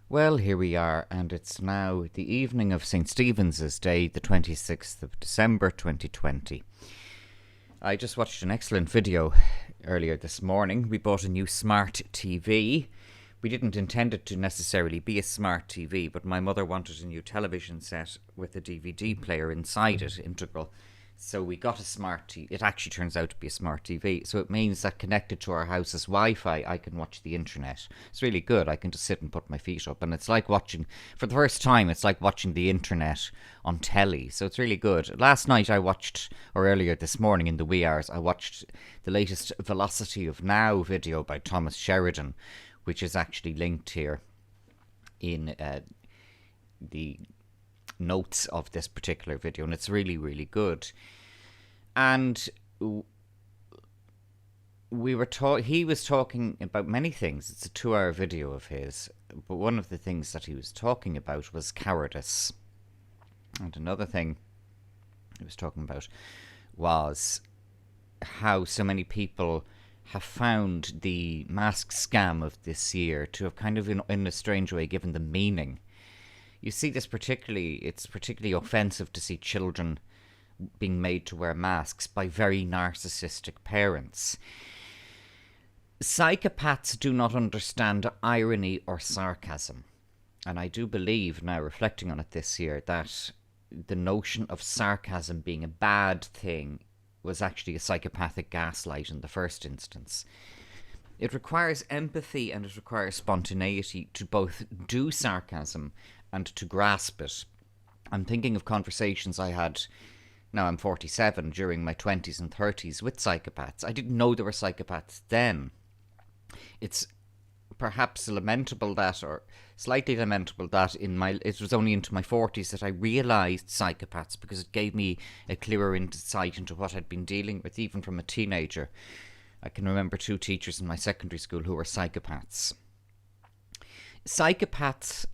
Well, here we are, and it's now the evening of St. Stephen's Day, the 26th of December 2020. I just watched an excellent video earlier this morning. We bought a new smart TV. We didn't intend it to necessarily be a smart TV, but my mother wanted a new television set with a DVD player inside it, integral. So we got a smart TV. It actually turns out to be a smart TV. So it means that connected to our house's Wi-Fi, I can watch the internet. It's really good. I can just sit and put my feet up. And it's like watching, for the first time, it's like watching the internet on telly. So it's really good. Last night I watched, or earlier this morning in the wee hours, I watched the latest Velocity of Now video by Thomas Sheridan, which is actually linked here in the notes of this particular video, and it's really, really good. And he was talking about many things. It's a 2-hour video of his, but one of the things that he was talking about was cowardice, and another thing he was talking about was how so many people have found the mask scam of this year to have kind of in a strange way given them meaning. You see this it's particularly offensive to see children being made to wear masks by very narcissistic parents. Psychopaths do not understand irony or sarcasm. And I do believe, now reflecting on it this year, that the notion of sarcasm being a bad thing was actually a psychopathic gaslight in the first instance. It requires empathy and it requires spontaneity to both do sarcasm and to grasp it. I'm thinking of conversations I had, now I'm 47, during my 20s and 30s with psychopaths. I didn't know there were psychopaths then. It's perhaps lamentable that, or slightly lamentable that, it was only into my 40s that I realised psychopaths, because it gave me a clearer insight into what I'd been dealing with, even from a teenager. I can remember 2 teachers in my secondary school who were psychopaths. Psychopaths,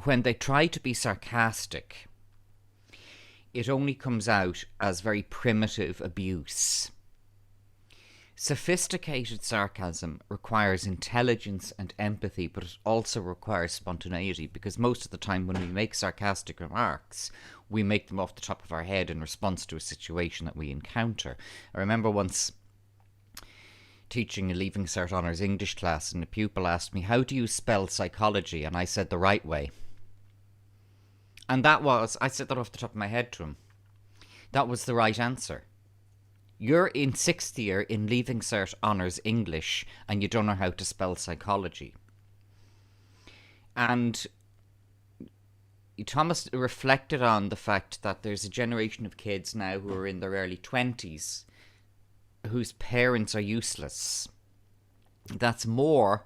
when they try to be sarcastic, it only comes out as very primitive abuse. Sophisticated sarcasm requires intelligence and empathy, but it also requires spontaneity, because most of the time when we make sarcastic remarks, we make them off the top of our head in response to a situation that we encounter. I remember once teaching a Leaving Cert Honours English class, and a pupil asked me, "How do you spell psychology?" And I said, "The right way." And I said that off the top of my head to him. That was the right answer. You're in 6th year in Leaving Cert Honours English and you don't know how to spell psychology. And Thomas reflected on the fact that there's a generation of kids now who are in their early 20s whose parents are useless. That's more,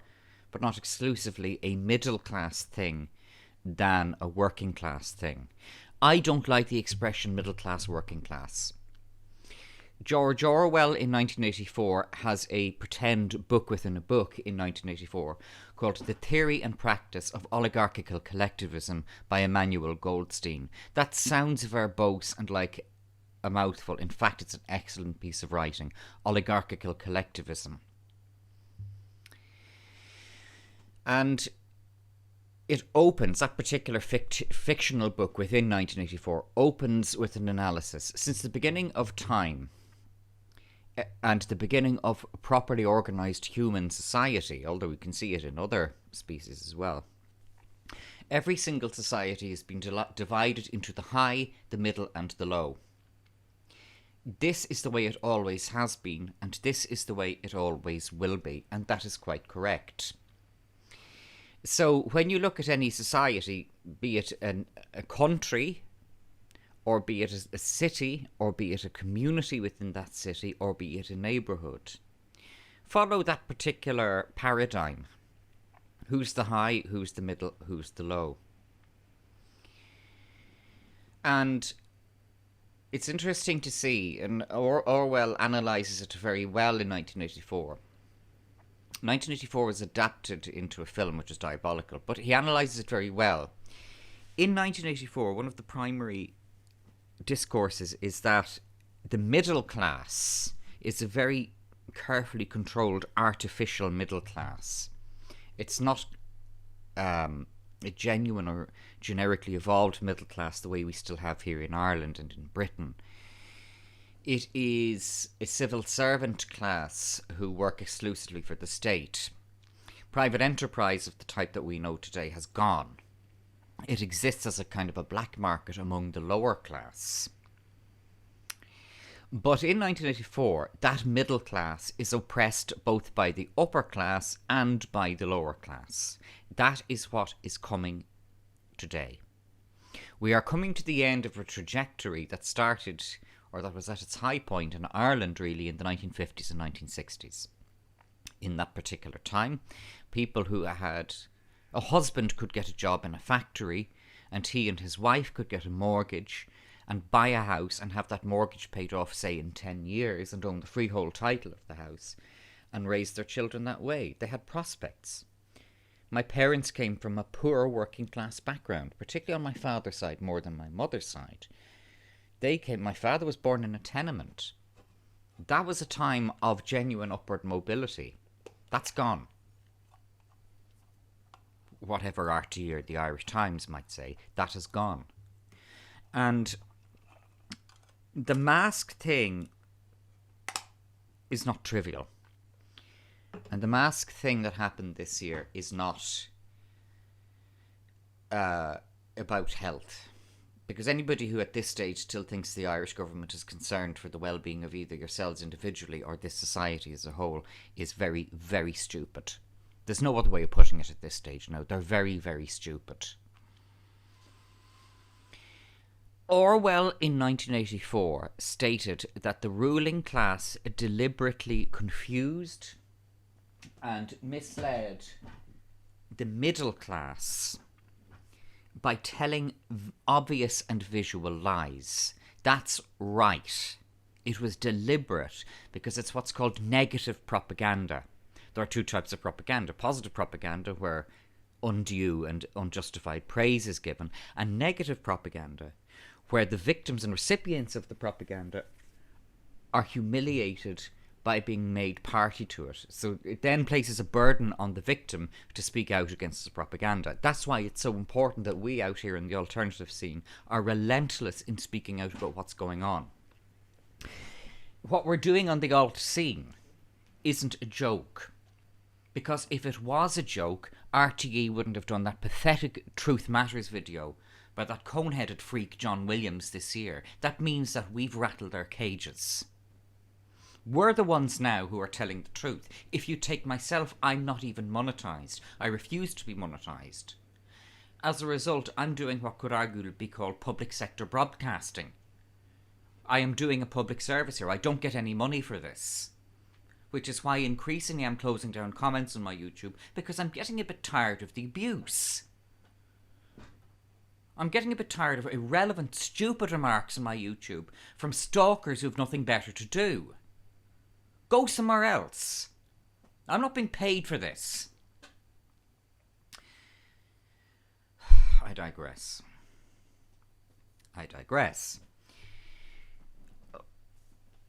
but not exclusively, a middle class thing than a working class thing. I don't like the expression middle class, working class. George Orwell in 1984 has a pretend book within a book in 1984 called The Theory and Practice of Oligarchical Collectivism by Emmanuel Goldstein. That sounds verbose and like a mouthful. In fact, it's an excellent piece of writing. Oligarchical collectivism. And it opens, that particular fictional book within 1984 opens with an analysis. Since the beginning of time and the beginning of properly organised human society, although we can see it in other species as well, every single society has been divided into the high, the middle and the low. This is the way it always has been, and this is the way it always will be, and that is quite correct. So when you look at any society, be it a country, or be it a city, or be it a community within that city, or be it a neighbourhood, follow that particular paradigm. Who's the high, who's the middle, who's the low? And it's interesting to see, and Orwell analyses it very well in 1984. 1984 was adapted into a film, which is diabolical, but he analyses it very well. In 1984, one of the primary discourses is that the middle class is a very carefully controlled artificial middle class. It's not a genuine or generically evolved middle class the way we still have here in Ireland and in Britain. It is a civil servant class who work exclusively for the state. Private enterprise of the type that we know today has gone. It exists as a kind of a black market among the lower class. But in 1984, that middle class is oppressed both by the upper class and by the lower class. That is what is coming today. We are coming to the end of a trajectory that started, or that was at its high point in Ireland really, in the 1950s and 1960s. In that particular time, people who had a husband could get a job in a factory, and he and his wife could get a mortgage and buy a house and have that mortgage paid off, say, in 10 years, and own the freehold title of the house and raise their children that way. They had prospects. My parents came from a poor working class background, particularly on my father's side more than my mother's side. My father was born in a tenement. That was a time of genuine upward mobility. That's gone. Whatever RT or the Irish Times might say, that has gone. And the mask thing is not trivial. And the mask thing that happened this year is not about health. Because anybody who at this stage still thinks the Irish government is concerned for the well-being of either yourselves individually or this society as a whole is very, very stupid. There's no other way of putting it at this stage now. They're very, very stupid. Orwell in 1984 stated that the ruling class deliberately confused and misled the middle class by telling obvious and visual lies. That's right. It was deliberate because it's what's called negative propaganda. There are two types of propaganda. Positive propaganda, where undue and unjustified praise is given, and negative propaganda, where the victims and recipients of the propaganda are humiliated by being made party to it. So it then places a burden on the victim to speak out against the propaganda. That's why it's so important that we out here in the alternative scene are relentless in speaking out about what's going on. What we're doing on the alt scene isn't a joke. Because if it was a joke, RTE wouldn't have done that pathetic Truth Matters video by that cone-headed freak John Williams this year. That means that we've rattled their cages. We're the ones now who are telling the truth. If you take myself, I'm not even monetized. I refuse to be monetized. As a result, I'm doing what could arguably be called public sector broadcasting. I am doing a public service here. I don't get any money for this. Which is why increasingly I'm closing down comments on my YouTube, because I'm getting a bit tired of the abuse. I'm getting a bit tired of irrelevant, stupid remarks on my YouTube from stalkers who've nothing better to do. Go somewhere else. I'm not being paid for this. I digress.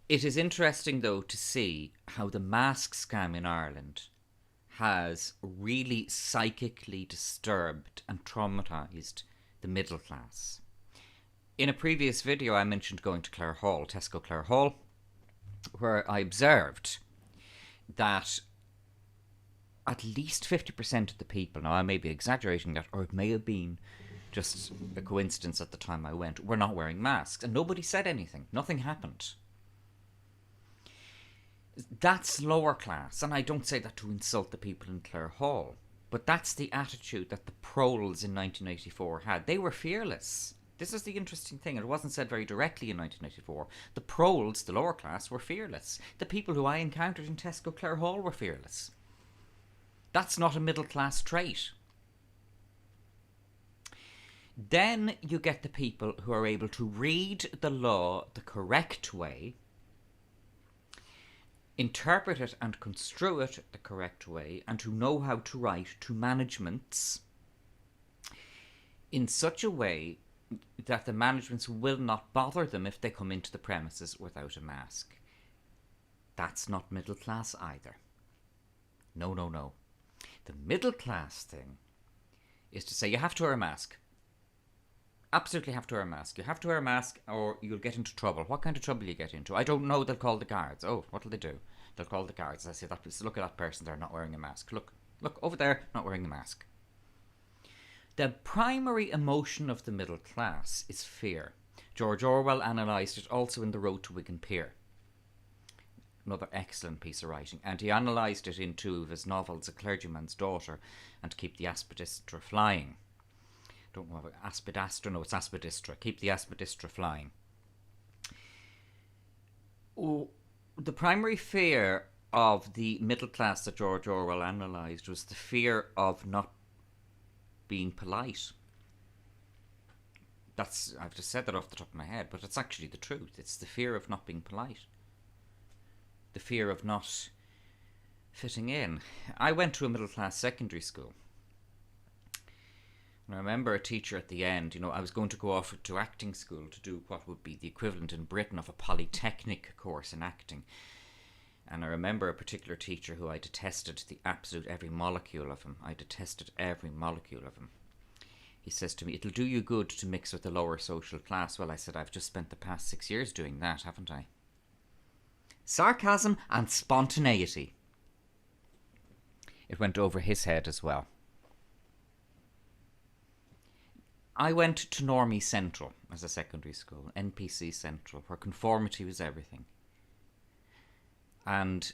It is interesting, though, to see how the mask scam in Ireland has really psychically disturbed and traumatised the middle class. In a previous video, I mentioned going to Clare Hall, Tesco Clare Hall, where I observed that at least 50% of the people, now I may be exaggerating that, or it may have been just a coincidence at the time I went, were not wearing masks, and nobody said anything. Nothing happened. That's lower class, and I don't say that to insult the people in Clare Hall, but that's the attitude that the proles in 1984 had. They were fearless. This is the interesting thing. It wasn't said very directly in 1984. The proles, the lower class, were fearless. The people who I encountered in Tesco Clare Hall were fearless. That's not a middle class trait. Then you get the people who are able to read the law the correct way, interpret it and construe it the correct way, and who know how to write to managements in such a way that the managements will not bother them if they come into the premises without a mask. That's not middle class either. No. The middle class thing is to say you have to wear a mask. Absolutely have to wear a mask. You have to wear a mask or you'll get into trouble. What kind of trouble you get into? I don't know. They'll call the guards. Oh, what'll they do? They'll call the guards. I say, look at that person there not wearing a mask. Look over there, not wearing a mask. The primary emotion of the middle class is fear. George Orwell analysed it also in The Road to Wigan Pier. Another excellent piece of writing. And he analysed it in two of his novels, A Clergyman's Daughter and Keep the Aspidistra Flying. Don't know about Aspidastra, no, it's Aspidistra. Keep the Aspidistra Flying. Oh, the primary fear of the middle class that George Orwell analysed was the fear of not being polite. I've just said that off the top of my head, but it's actually the truth. It's the fear of not being polite. The fear of not fitting in. I went to a middle class secondary school. And I remember a teacher at the end, I was going to go off to acting school to do what would be the equivalent in Britain of a polytechnic course in acting. And I remember a particular teacher who I detested the absolute every molecule of him. I detested every molecule of him. He says to me, it'll do you good to mix with the lower social class. Well, I said, I've just spent the past 6 years doing that, haven't I? Sarcasm and spontaneity. It went over his head as well. I went to Normie Central as a secondary school, NPC Central, where conformity was everything. And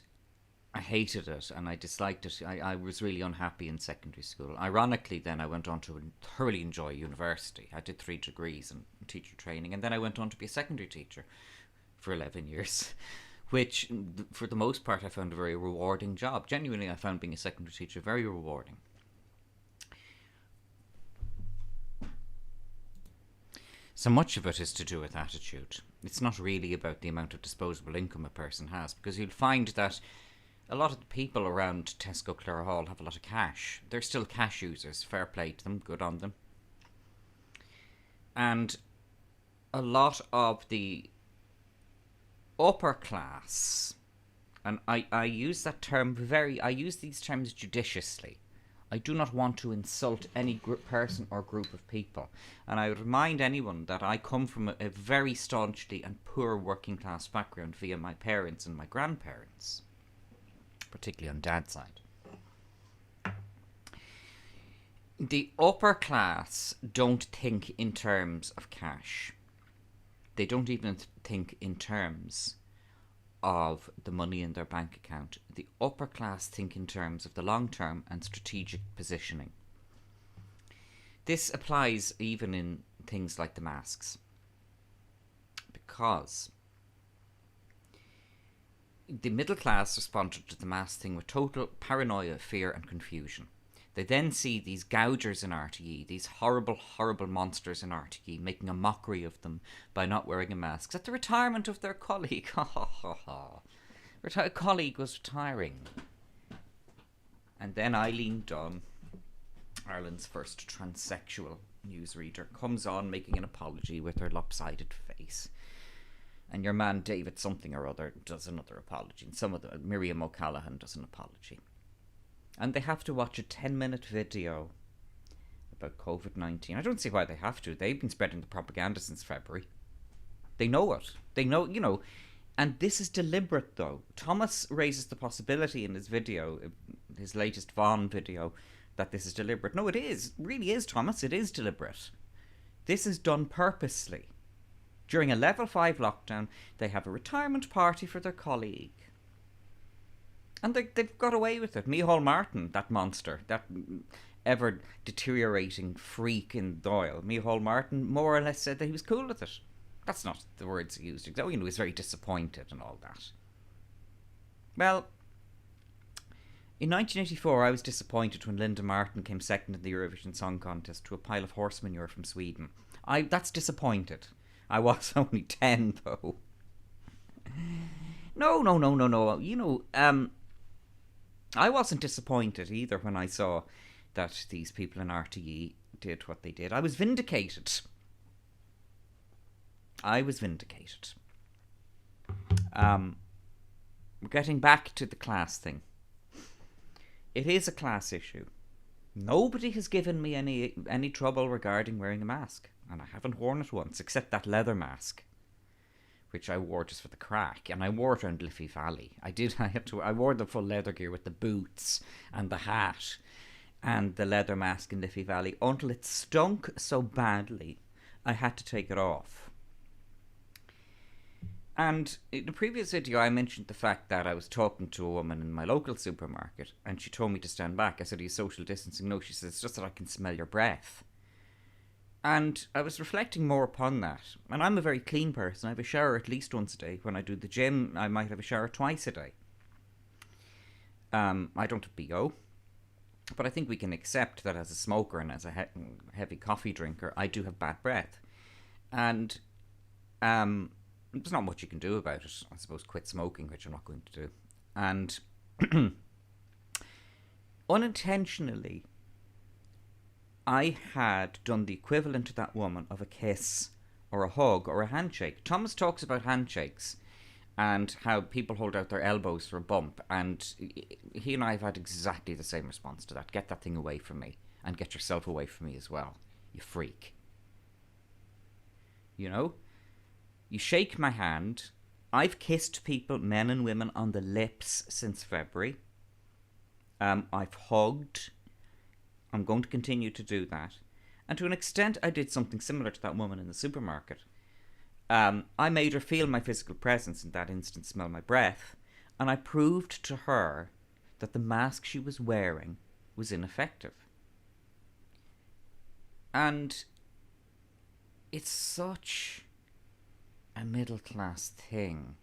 I hated it and I disliked it. I was really unhappy in secondary school. Ironically, then I went on to thoroughly enjoy university. I did 3 degrees in teacher training, and then I went on to be a secondary teacher for 11 years, which for the most part I found a very rewarding job. Genuinely, I found being a secondary teacher very rewarding. So much of it is to do with attitude. It's not really about the amount of disposable income a person has, because you'll find that a lot of the people around Tesco Clare Hall have a lot of cash. They're still cash users. Fair play to them. Good on them. And a lot of the upper class, and I use that term I use these terms judiciously. I do not want to insult any person or group of people. And I would remind anyone that I come from a very staunchly and poor working class background via my parents and my grandparents, particularly on Dad's side. The upper class don't think in terms of cash. They don't even think in terms of the money in their bank account. The upper class think in terms of the long term and strategic positioning. This applies even in things like the masks, because the middle class responded to the mask thing with total paranoia, fear and confusion. They then see these gougers in RTE, these horrible, horrible monsters in RTE, making a mockery of them by not wearing a mask at the retirement of their colleague. Colleague was retiring. And then Eileen Dunn, Ireland's first transsexual newsreader, comes on making an apology with her lopsided face. And your man David something or other does another apology. And Miriam O'Callaghan does an apology. And they have to watch a 10-minute video about COVID-19. I don't see why they have to. They've been spreading the propaganda since February. They know it. They know, and this is deliberate, though. Thomas raises the possibility in his video, his latest Vaughan video, that this is deliberate. No, it is. It really is, Thomas. It is deliberate. This is done purposely. During a level 5 lockdown, they have a retirement party for their colleague. And they've got away with it. Micheál Martin, that monster, that ever deteriorating freak in Doyle, Micheál Martin more or less said that he was cool with it. That's not the words he used. He was very disappointed and all that. Well, in 1984, I was disappointed when Linda Martin came second in the Eurovision Song Contest to a pile of horse manure from Sweden. That's disappointed. I was only 10, though. No. I wasn't disappointed either when I saw that these people in RTE did what they did. I was vindicated. Getting back to the class thing. It is a class issue. Nobody has given me any trouble regarding wearing a mask, and I haven't worn it once, except that leather mask, which I wore just for the crack, and I wore it around Liffey Valley. I wore the full leather gear with the boots and the hat and the leather mask in Liffey Valley until it stunk so badly I had to take it off. And in the previous video, I mentioned the fact that I was talking to a woman in my local supermarket, and she told me to stand back. I said, "Are you social distancing?" No, she said, "It's just that I can smell your breath." And I was reflecting more upon that. And I'm a very clean person. I have a shower at least once a day. When I do the gym, I might have a shower twice a day. I don't have BO. But I think we can accept that as a smoker and as a heavy coffee drinker, I do have bad breath. And there's not much you can do about it. I suppose quit smoking, which I'm not going to do. And unintentionally, I had done the equivalent to that woman of a kiss or a hug or a handshake. Thomas talks about handshakes and how people hold out their elbows for a bump, and he and I have had exactly the same response to that. Get that thing away from me, and get yourself away from me as well, you freak. You know? You shake my hand. I've kissed people, men and women, on the lips since February. I've hugged. I'm going to continue to do that. And to an extent, I did something similar to that woman in the supermarket. I made her feel my physical presence, in that instance smell my breath, and I proved to her that the mask she was wearing was ineffective. And it's such a middle-class thing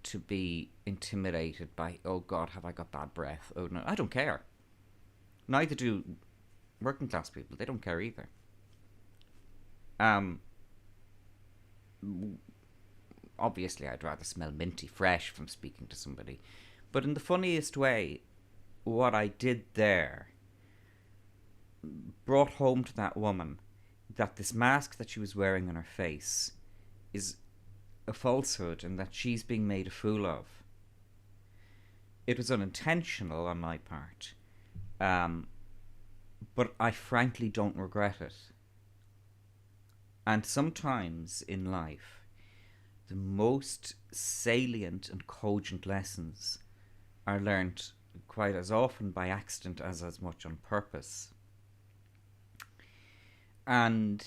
to be intimidated by, oh God, have I got bad breath? Oh no, I don't care. Neither do working class people. They don't care either. Obviously, I'd rather smell minty fresh from speaking to somebody. But in the funniest way, what I did there brought home to that woman that this mask that she was wearing on her face is a falsehood and that she's being made a fool of. It was unintentional on my part. But I frankly don't regret it. And sometimes in life, the most salient and cogent lessons are learnt quite as often by accident as much on purpose. And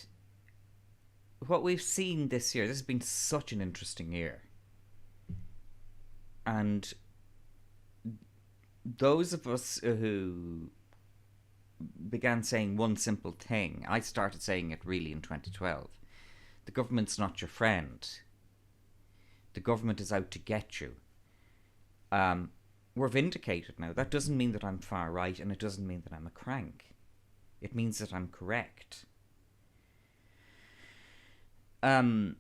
what we've seen this year, this has been such an interesting year. And those of us who began saying one simple thing, I started saying it really in 2012. The government's not your friend. The government is out to get you. We're vindicated now. That doesn't mean that I'm far right, and it doesn't mean that I'm a crank. It means that I'm correct. The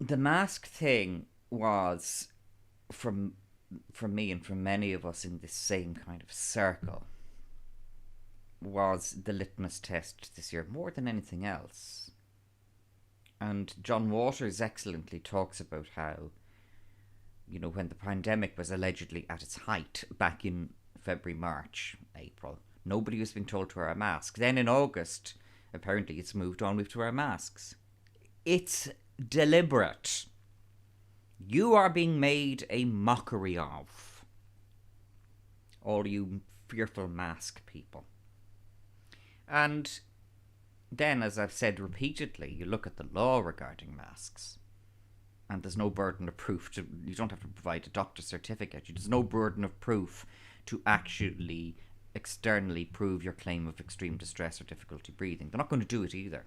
mask thing was, from me and from many of us in this same kind of circle, was the litmus test this year, more than anything else. And John Waters excellently talks about how, you know, when the pandemic was allegedly at its height back in February, March, April, nobody was being told to wear a mask. Then in August, apparently it's moved on, we have to wear masks. It's deliberate. You are being made a mockery of. All you fearful mask people. And then, as I've said repeatedly, you look at the law regarding masks, and there's no burden of proof. You don't have to provide a doctor's certificate. There's no burden of proof to actually externally prove your claim of extreme distress or difficulty breathing. They're not going to do it either.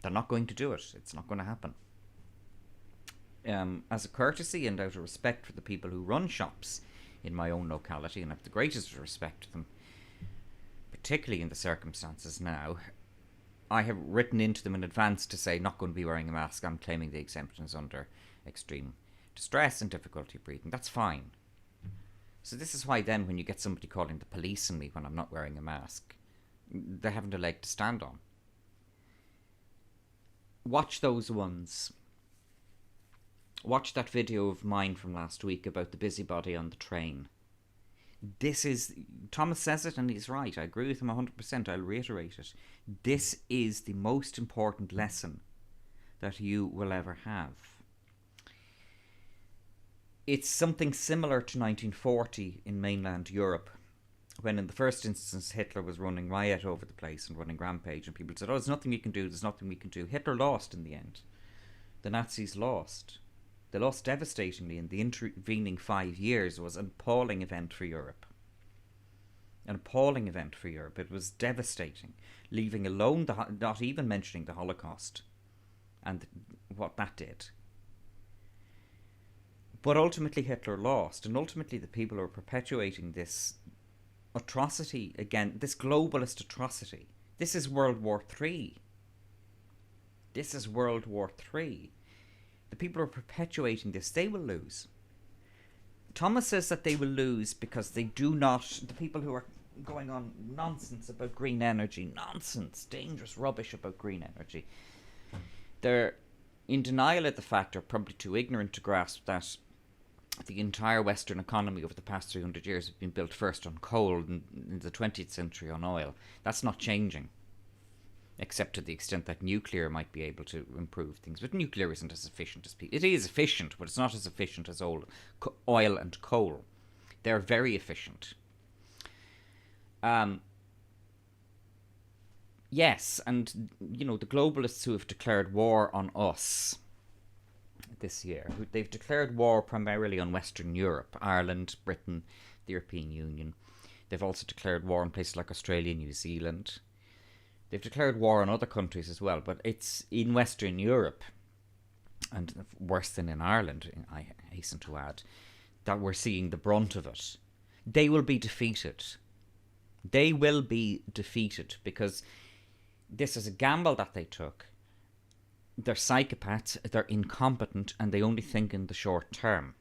They're not going to do it. It's not going to happen. As a courtesy and out of respect for the people who run shops in my own locality, and I have the greatest respect to them, particularly in the circumstances now, I have written into them in advance to say, not going to be wearing a mask. I'm claiming the exemptions under extreme distress and difficulty breathing. That's fine. So this is why then when you get somebody calling the police on me when I'm not wearing a mask, they haven't a leg to stand on. Watch those ones. Watch that video of mine from last week about the busybody on the train. This is, Thomas says it and he's right. I agree with him 100%. I'll reiterate it. This is the most important lesson that you will ever have. It's something similar to 1940 in mainland Europe, when in the first instance Hitler was running riot over the place and running rampage, and people said, oh, there's nothing we can do, there's nothing we can do. Hitler lost in the end. The Nazis lost. They lost devastatingly, and the intervening 5 years was an appalling event for Europe. An appalling event for Europe. It was devastating, leaving alone, not even mentioning the Holocaust and what that did. But ultimately Hitler lost, and ultimately the people who are perpetuating this atrocity, again, this globalist atrocity, this is World War III. This is World War III. The people who are perpetuating this, they will lose. Thomas says that they will lose because they do not, the people who are going on nonsense about green energy, nonsense, dangerous rubbish about green energy, they're in denial of the fact, or probably too ignorant to grasp that the entire Western economy over the past 300 years has been built first on coal and in the 20th century on oil. That's not changing, except to the extent that nuclear might be able to improve things. But nuclear isn't as efficient as people. It is efficient, but it's not as efficient as oil and coal. They're very efficient. Yes, and you know, the globalists who have declared war on us this year, they've declared war primarily on Western Europe, Ireland, Britain, the European Union. They've also declared war on places like Australia, New Zealand. They've declared war on other countries as well, but it's in Western Europe, and worse than in Ireland, I hasten to add, that we're seeing the brunt of it. They will be defeated. They will be defeated because this is a gamble that they took. They're psychopaths, they're incompetent, and they only think in the short term.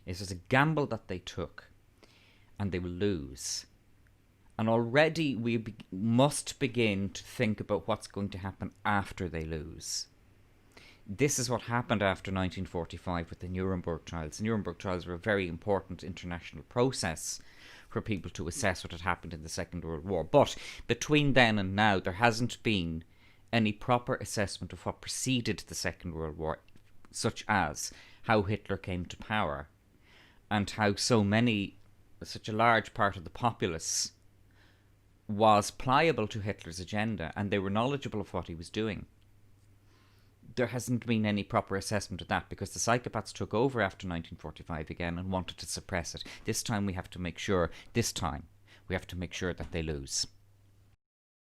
This is a gamble that they took, and they will lose. And already we must begin to think about what's going to happen after they lose. This is what happened after 1945 with the Nuremberg trials. The Nuremberg trials were a very important international process for people to assess what had happened in the Second World War. But between then and now, there hasn't been any proper assessment of what preceded the Second World War, such as how Hitler came to power and how such a large part of the populace was pliable to Hitler's agenda and they were knowledgeable of what he was doing. There hasn't been any proper assessment of that because the psychopaths took over after 1945 again and wanted to suppress it. This time we have to make sure that they lose.